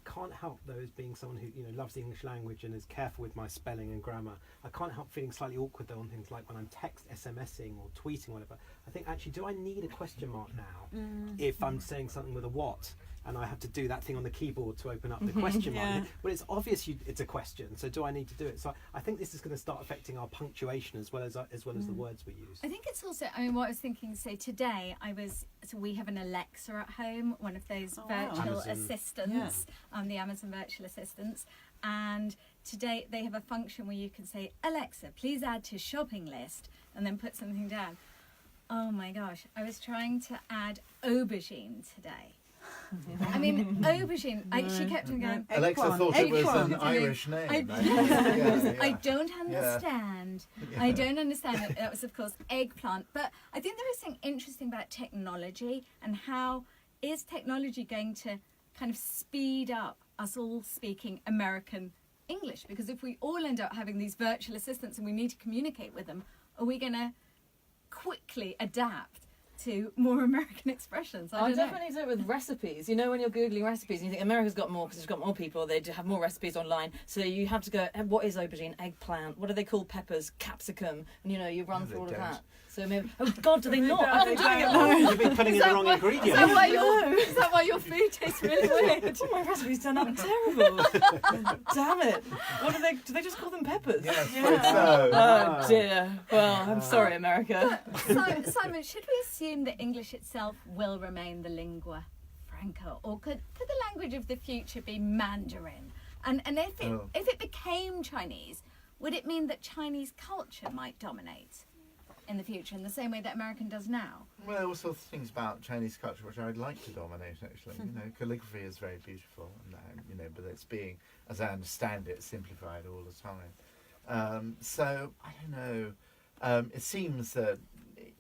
can't help, though, as being someone who, you know, loves the English language and is careful with my spelling and grammar, I can't help feeling slightly awkward, though, on things like when I'm SMSing or tweeting or whatever. I think, actually, do I need a question mark now if I'm saying something with a what? And I have to do that thing on the keyboard to open up the question mark. But it's obvious it's a question, so do I need to do it? So I think this is going to start affecting our punctuation as well as the words we use. I think it's also, I mean, what I was thinking, say today, so we have an Alexa at home, one of those virtual Amazon. assistants, the Amazon virtual assistants. And today they have a function where you can say, Alexa, please add to shopping list, and then put something down. Oh my gosh, I was trying to add aubergine today. I mean, aubergine, she kept on going, Alexa thought it was an Irish name. I don't understand. Yeah. I don't understand it. That was, of course, eggplant. But I think there is something interesting about technology and how is technology going to kind of speed up us all speaking American English? Because if we all end up having these virtual assistants and we need to communicate with them, are we going to quickly adapt to more American expressions? I definitely do it with recipes. You know, when you're Googling recipes and you think America's got more because it's got more people, they do have more recipes online. So you have to go, what is aubergine, eggplant, what do they call peppers, capsicum? And, you know, you run through all of that. So maybe, oh God, do they not? Are they doing it now? You've been putting in the wrong ingredient. Is that why your food tastes really weird? Oh, my recipes turn out terrible. Damn it. Do they just call them peppers? Yes, Oh dear. Well, I'm sorry, America. Simon, should we assume that English itself will remain the lingua franca, or could the language of the future be Mandarin? And if it became Chinese, would it mean that Chinese culture might dominate in the future in the same way that American does now? Well, there are all sorts of things about Chinese culture which I'd like to dominate, actually. You know, calligraphy is very beautiful, and, you know, but it's being, as I understand it, simplified all the time. So, I don't know. It seems that,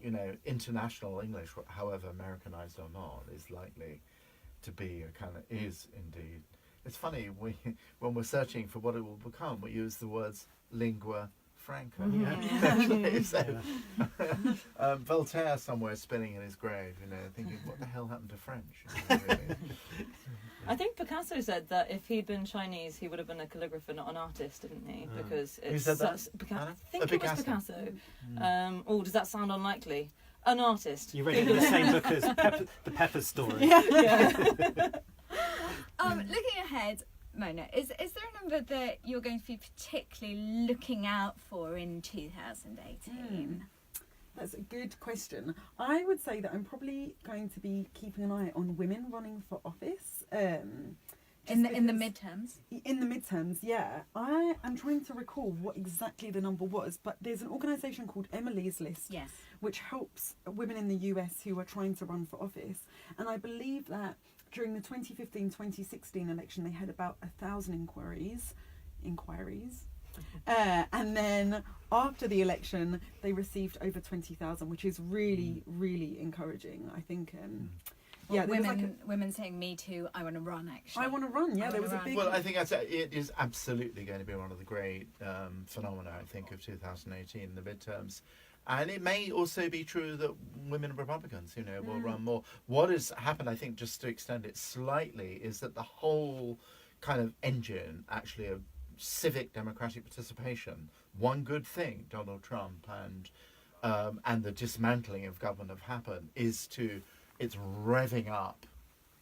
you know, international English, however Americanized or not, is likely to be is indeed. It's funny, when we're searching for what it will become, we use the words lingua franca. Voltaire somewhere spinning in his grave, you know, thinking, what the hell happened to French? You know, really. I think Picasso said that if he'd been Chinese, he would have been a calligrapher, not an artist, didn't he? Because it's Who said that? I think it was Picasso. Does that sound unlikely? An artist. You read it in the same book as the Peppers story. Looking ahead, Mona, is there a number that you're going to be particularly looking out for in 2018? That's a good question. I would say that I'm probably going to be keeping an eye on women running for office. In the midterms. In the midterms, yeah. I am trying to recall what exactly the number was, but there's an organisation called Emily's List, Yes. which helps women in the US who are trying to run for office. And I believe that during the 2015-2016 election, they had about 1,000 inquiries. And then after the election, they received over 20,000, which is really, really encouraging. I think, Yeah, women saying, "Me too. I want to run." Actually, I want to run. Yeah, there was a big. Well, I think it is absolutely going to be one of the great phenomena, I think, of 2018, the midterms. And it may also be true that women Republicans, will run more. What has happened, I think, just to extend it slightly, is that the whole kind of engine, actually, of civic democratic participation, one good thing Donald Trump and the dismantling of government have happened is it's revving up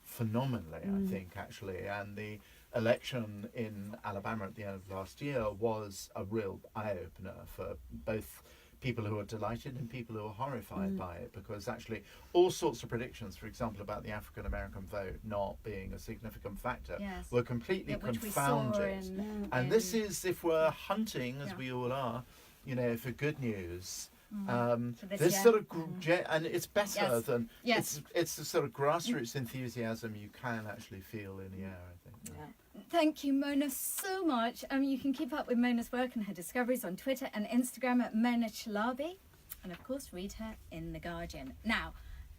phenomenally, I think, actually. And the election in Alabama at the end of last year was a real eye-opener for both people who are delighted and people who are horrified by it, because actually all sorts of predictions, for example, about the African-American vote not being a significant factor, were completely confounded. And this is, if we're hunting, as we all are, for good news, this sort of and it's better than it's the sort of grassroots enthusiasm you can actually feel in the air, I think. Thank you, Mona, so much. You can keep up with Mona's work and her discoveries on Twitter and Instagram at Mona Chalabi, and of course read her in The Guardian. Now,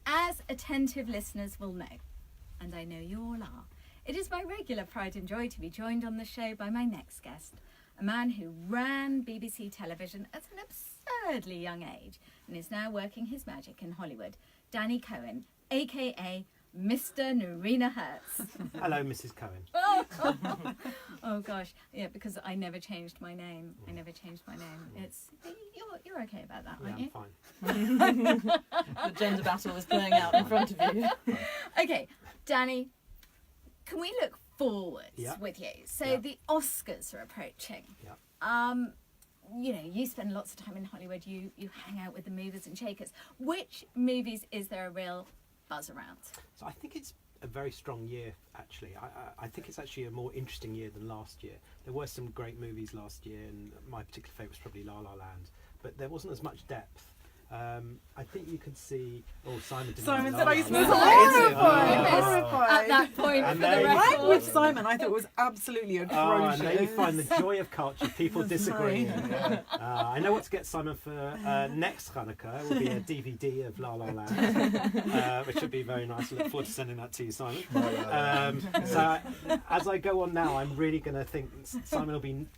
as attentive listeners will know, and I know you all are, it is my regular pride and joy to be joined on the show by my next guest, a man who ran BBC television at an absurdly young age and is now working his magic in Hollywood. Danny Cohen, aka Mr. Noreena Hertz. Hello, Mrs. Cohen. Oh gosh, yeah, because I never changed my name. It's you're okay about that, aren't you? I'm fine. The gender battle is playing out in front of you. Okay, Danny, can we look forwards with you? So the Oscars are approaching. You spend lots of time in Hollywood. You hang out with the movers and shakers. Which movies is there a real buzz around? So I think it's a very strong year, actually. I think it's actually a more interesting year than last year. There were some great movies last year, and my particular favourite was probably La La Land, but there wasn't as much depth. I think you could see. Oh, Simon didn't. Simon like said La I La was Land. horrified. At that point, And for the there you record. I'm with Simon. I thought it was absolutely atrocious. Oh, and there you find the joy of culture, people That's disagreeing. right. I know what to get Simon for next Hanukkah. It will be a DVD of La La Land, which would be very nice. I look forward to sending that to you, Simon. So as I go on now, I'm really going to think Simon will be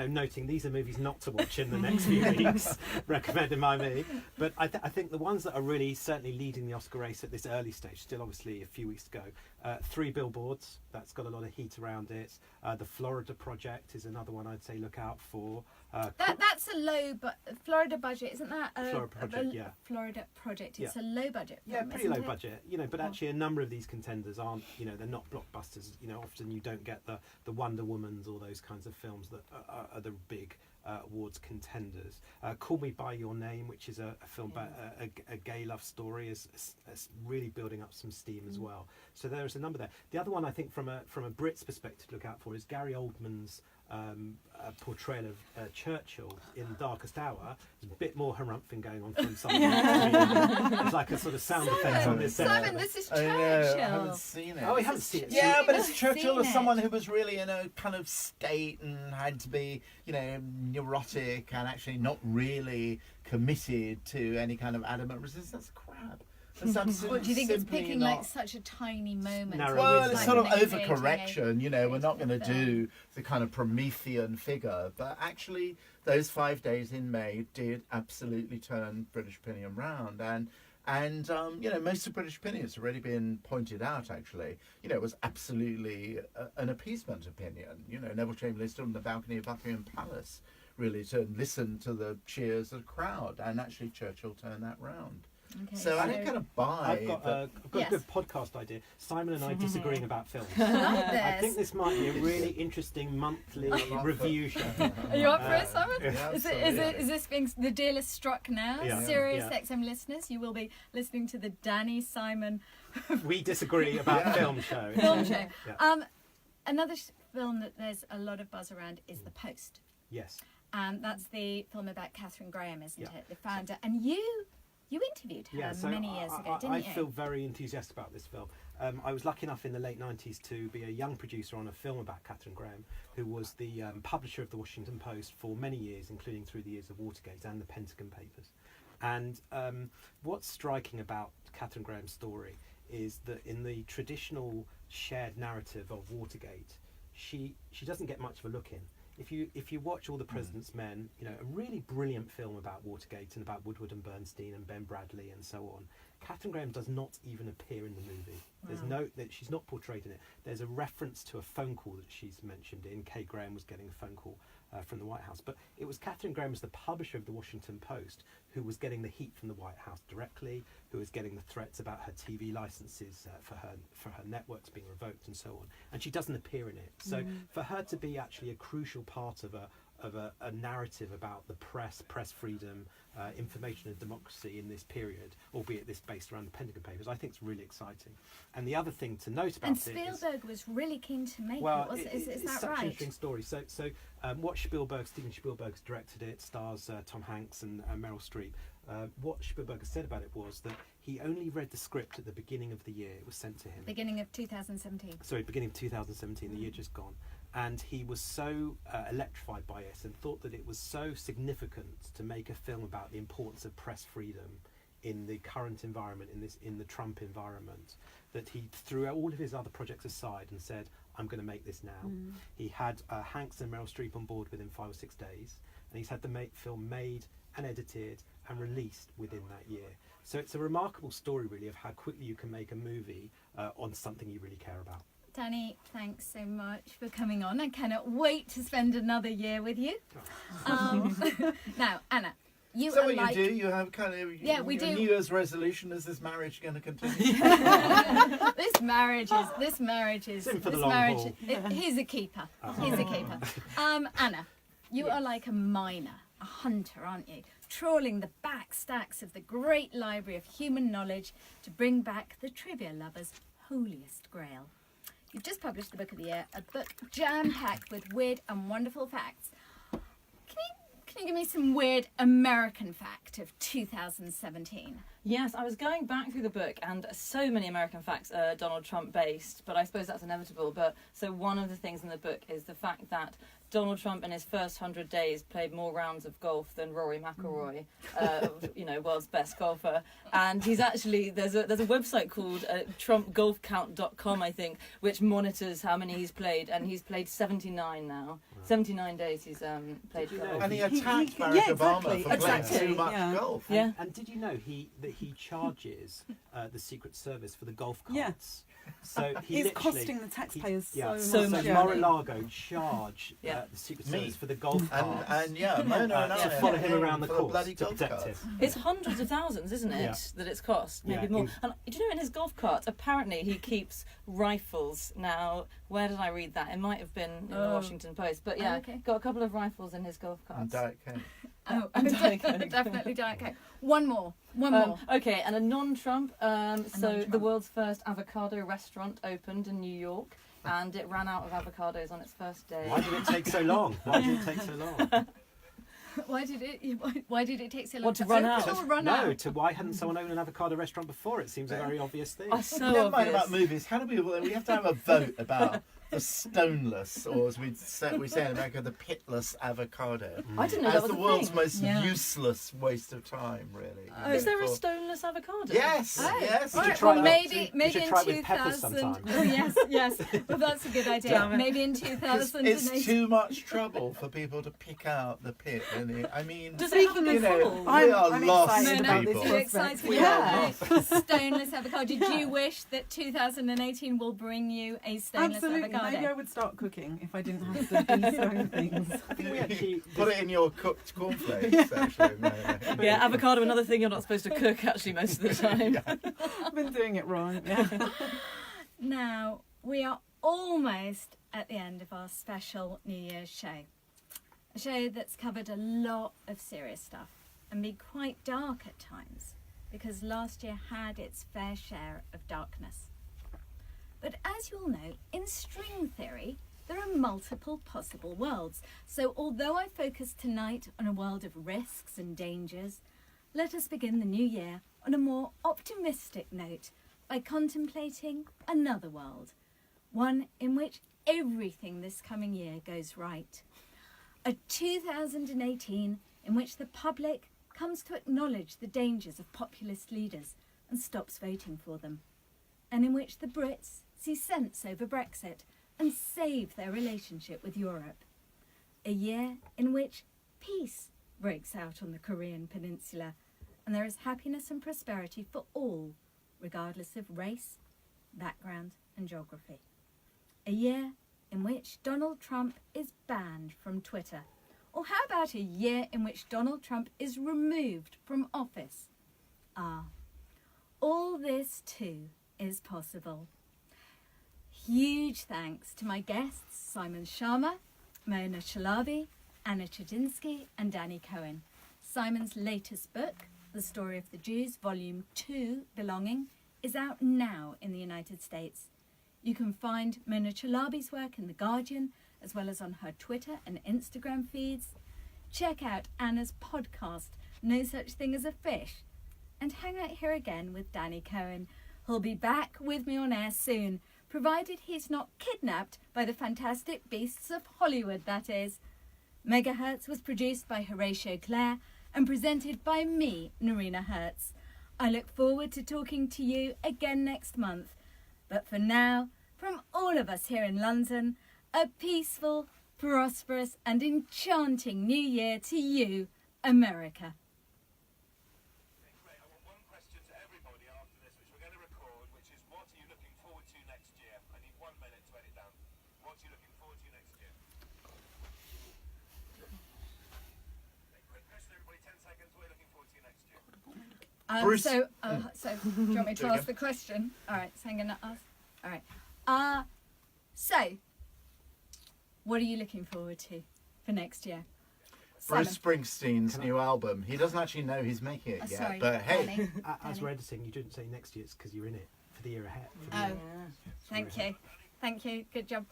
noting these are movies not to watch in the next few weeks, recommended by me. But I think the ones that are really certainly leading the Oscar race at this early stage, still obviously a few weeks to go, 3 Billboards, that's got a lot of heat around it. The Florida Project is another one I'd say look out for. That's a low Florida budget, isn't that? Florida Project, yeah. Florida Project, it's a low budget film, Yeah, pretty isn't low it? budget, but actually a number of these contenders aren't, they're not blockbusters. Often you don't get the Wonder Womans or those kinds of films that are the big awards contenders. Call Me By Your Name, which is a film about a gay love story, is really building up some steam as well. So there's a number there. The other one I think from a Brit's perspective to look out for is Gary Oldman's portrayal of Churchill in Darkest Hour. There's a bit more harumphing going on from Simon. It's like a sort of sound effect on this. Simon, this is I know, Churchill. I haven't seen it. Oh, he hasn't seen it. Yeah, but it's haven't Churchill seen as someone it. who was really in a kind of state and had to be, neurotic and actually not really committed to any kind of adamant resistance. Crap. That's absolutely What do you think it's simply picking not. like such a tiny moment? Narrow Well, Like it's sort of manipulating overcorrection, we're not going to film. do the kind of Promethean figure, but actually those 5 days in May did absolutely turn British opinion round, and most of British opinion has already been pointed out, actually. It was absolutely an appeasement opinion. Neville Chamberlain stood on the balcony of Buckingham Palace, really, to listen to the cheers of the crowd, and actually Churchill turned that round. Okay, So I kind of buy. I've got a Yes. good podcast idea. Simon and I disagreeing about films. I like I this. think this might be a really interesting monthly review show. Are you up for it, Simon? Yeah, Is this being the deal is struck now? Yeah. Serious Yeah. XM listeners, you will be listening to the Danny Simon We disagree about film show. film show. Yeah. Another film that there's a lot of buzz around is The Post. Yes. That's the film about Catherine Graham, isn't Yeah. it? The founder. And you interviewed her Yeah, so many years ago, didn't I you? feel very enthusiastic about this film. I was lucky enough in the late 90s to be a young producer on a film about Catherine Graham, who was the publisher of the Washington Post for many years, including through the years of Watergate and the Pentagon Papers. And what's striking about Catherine Graham's story is that in the traditional shared narrative of Watergate, she doesn't get much of a look in. If you watch All the President's Men, a really brilliant film about Watergate and about Woodward and Bernstein and Ben Bradley and so on, Catherine Graham does not even appear in the movie. There's she's not portrayed in it. There's a reference to a phone call that she's mentioned in. Kay Graham was getting a phone call from the White House, but it was Catherine Graham as the publisher of the Washington Post who was getting the heat from the White House directly, who was getting the threats about her TV licenses for her networks being revoked and so on, and she doesn't appear in it. So for her to be actually a crucial part of a narrative about the press freedom, information and democracy in this period, albeit this based around the Pentagon Papers, I think it's really exciting. And the other thing to note about And it Spielberg was really keen to make well, it. Is it's that such an right? interesting story. So Steven Spielberg's directed it, stars Tom Hanks and Meryl Streep. What Spielberg has said about it was that he only read the script at the beginning of the year it was sent to him. Beginning of 2017. Sorry, beginning of 2017, the year just gone. And he was so electrified by it and thought that it was so significant to make a film about the importance of press freedom in the current environment, in the Trump environment, that he threw all of his other projects aside and said, I'm going to make this now. He had Hanks and Meryl Streep on board within 5 or 6 days, and he's had the film made and edited and released within that year. So it's a remarkable story, really, of how quickly you can make a movie on something you really care about. Danny, thanks so much for coming on. I cannot wait to spend another year with you. Now, Anna, you So are what like... you do, you have kind of we your do. New Year's resolution. Is this marriage going to continue? This marriage is in for the this long marriage. haul. He's a keeper. He's a keeper. Anna, you are like a miner, a hunter, aren't you? Trawling the back stacks of the great library of human knowledge to bring back the trivia lover's holiest grail. You've just published the book of the year, a book jam-packed with weird and wonderful facts. Can you give me some weird American fact of 2017? Yes, I was going back through the book, and so many American facts are Donald Trump based, but I suppose that's inevitable. But so one of the things in the book is the fact that Donald Trump in his first 100 days played more rounds of golf than Rory McIlroy, world's best golfer. And he's actually, there's a website called TrumpGolfCount.com, I think, which monitors how many he's played, and he's played 79 now. Wow. 79 days he's played Did you golf. know And he attacked Barack yeah, Obama exactly. for playing Exactly. too much Yeah. golf. Yeah. And did you know that he charges the Secret Service for the golf Yeah. carts? So he It's literally- costing the taxpayers yeah, so much so money. Mar-a-Lago charge Yeah. the Secret Me. Service for the golf carts. And Mona and I to follow him are around the for course bloody to golf protect carts. him. It's hundreds of thousands, isn't it, Yeah. that it's cost? Maybe Yeah, more. he- And do you know in his golf cart, apparently he keeps rifles. Now, where did I read that? It might have been in the Washington Post. But yeah, okay. got a couple of rifles in his golf And carts. Diet Coke. Oh, And Diet Coke. definitely Diet Coke. One more. Okay, and a non-Trump. So non-Trump. the world's first avocado restaurant opened in New York, and it ran out of avocados on its first day. Why did it take so long? Why did it take so long? Why did it take so long What, to run open out? or run no, out? why hadn't someone owned an avocado restaurant before? It seems a very obvious thing. Oh, so Never mind obvious. about movies. How do we have to have a vote about the stoneless, or as we say in America, the pitless avocado? I didn't know As that was the a world's thing. most Yeah. useless waste of time, really. Is there a For- stoneless avocado? Yes, Oh, yes. all right, try well, it. maybe You should in try it with peppers 2000. sometime. Oh yes. Well, that's a good idea. Damn it. Maybe in 'Cause 2008. it's too much trouble for people to pick out the pit. And I mean, Does it have a you good know, call? we are I'm lost excited No, about people. this You're prospect. excited We about are a stoneless avocado. Do you wish that 2018 will bring you a stoneless Absolutely. avocado? Maybe I would start cooking if I didn't have to be sewing things. I think we actually Put it in your cooked cornflakes, actually. No. Yeah, avocado, another thing you're not supposed to cook actually most of the time. I've been doing it wrong. Yeah. Now, we are almost at the end of our special New Year's show. A show that's covered a lot of serious stuff and been quite dark at times, because last year had its fair share of darkness. But as you all know, in string theory, there are multiple possible worlds. So although I focus tonight on a world of risks and dangers, let us begin the new year on a more optimistic note by contemplating another world, one in which everything this coming year goes right. A 2018 in which the public comes to acknowledge the dangers of populist leaders and stops voting for them, and in which the Brits see sense over Brexit and save their relationship with Europe. A year in which peace breaks out on the Korean Peninsula and there is happiness and prosperity for all, regardless of race, background and geography. A year in which Donald Trump is banned from Twitter. Or how about a year in which Donald Trump is removed from office? All this too is possible. Huge thanks to my guests Simon Schama, Noreena Chalabi, Anna Ptaszynski and Danny Cohen. Simon's latest book, The Story of the Jews, Volume 2, Belonging, is out now in the United States. You can find Noreena Chalabi's work in The Guardian, as well as on her Twitter and Instagram feeds. Check out Anna's podcast, No Such Thing as a Fish, and hang out here again with Danny Cohen. He'll be back with me on air soon, provided he's not kidnapped by the fantastic beasts of Hollywood, that is. MegaHertz was produced by Horatio Clare and presented by me, Noreena Hertz. I look forward to talking to you again next month. But for now, from all of us here in London, a peaceful, prosperous and enchanting New Year to you, America. Great. I want one question to everybody after this, which we're going to record, which is, what are you looking forward to next year? I need 1 minute to edit down. What are you looking forward to next year? Quick question, everybody, 10 seconds. What are you looking forward to next year? Bruce. So do you want me to ask the question? All right, so I'm going to ask. All right. So, what are you looking forward to for next year? Bruce Springsteen's new album. He doesn't actually know he's making it yet, Sorry, but hey. Danny. as we're editing, you didn't say next year, it's because you're in it for the year ahead. Oh, thank you. Thank you. Good job.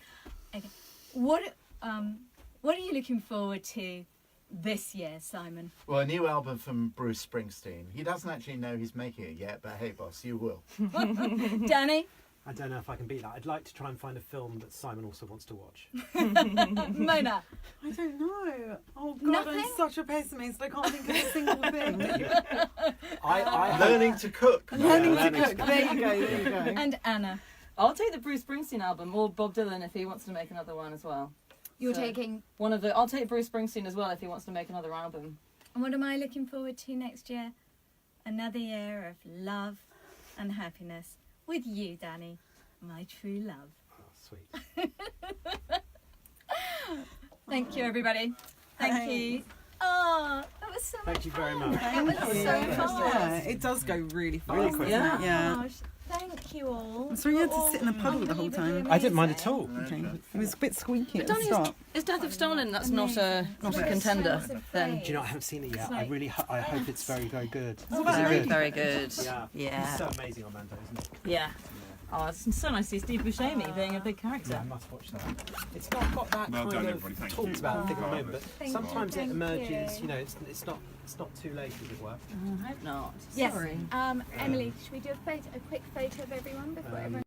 Okay. What are you looking forward to this year, Simon? Well, a new album from Bruce Springsteen. He doesn't actually know he's making it yet, but hey, boss, you will. Danny? I don't know if I can beat that. I'd like to try and find a film that Simon also wants to watch. Mona? I don't know. Oh God, Nothing? I'm such a pessimist. I can't think of a single thing. Learning to cook. Learning Yeah, to cook. There you go. There you go. And Anna? I'll take the Bruce Springsteen album, or Bob Dylan if he wants to make another one as well. You're So, taking... I'll take Bruce Springsteen as well if he wants to make another album. And what am I looking forward to next year? Another year of love and happiness with you, Danny, my true love. Oh, sweet. Thank you, everybody. Thank you. Oh, that was so much Thank you very fun. much. That was so fast. Yeah, it does go really fast. Really quick. doesn't it? Yeah. Yeah. Gosh, thank you all. I'm sorry you had to You're sit in a all puddle the whole time. unbelievably I didn't mind amazing. at all. Okay. It was a bit squeaky at the Danny, start. is Death of Stalin? That's not a Amazing. contender. Then Do you know, I haven't seen it yet. It's I like- really, I hope it's very, very good. Oh, Is it Very, good? very good. Yeah. Yeah. It's so amazing on Mando, isn't it? Yeah. Oh, it's so nice to see Steve Buscemi being a big character. Yeah, I must watch that. It's not got that Well kind done, of everybody. Thank talked you. about thing at the moment, but Thank sometimes you. it emerges. Thank You know, it's not too late, as it were. I hope not. Yes. Sorry. Emily, should we do a quick photo of everyone before everyone?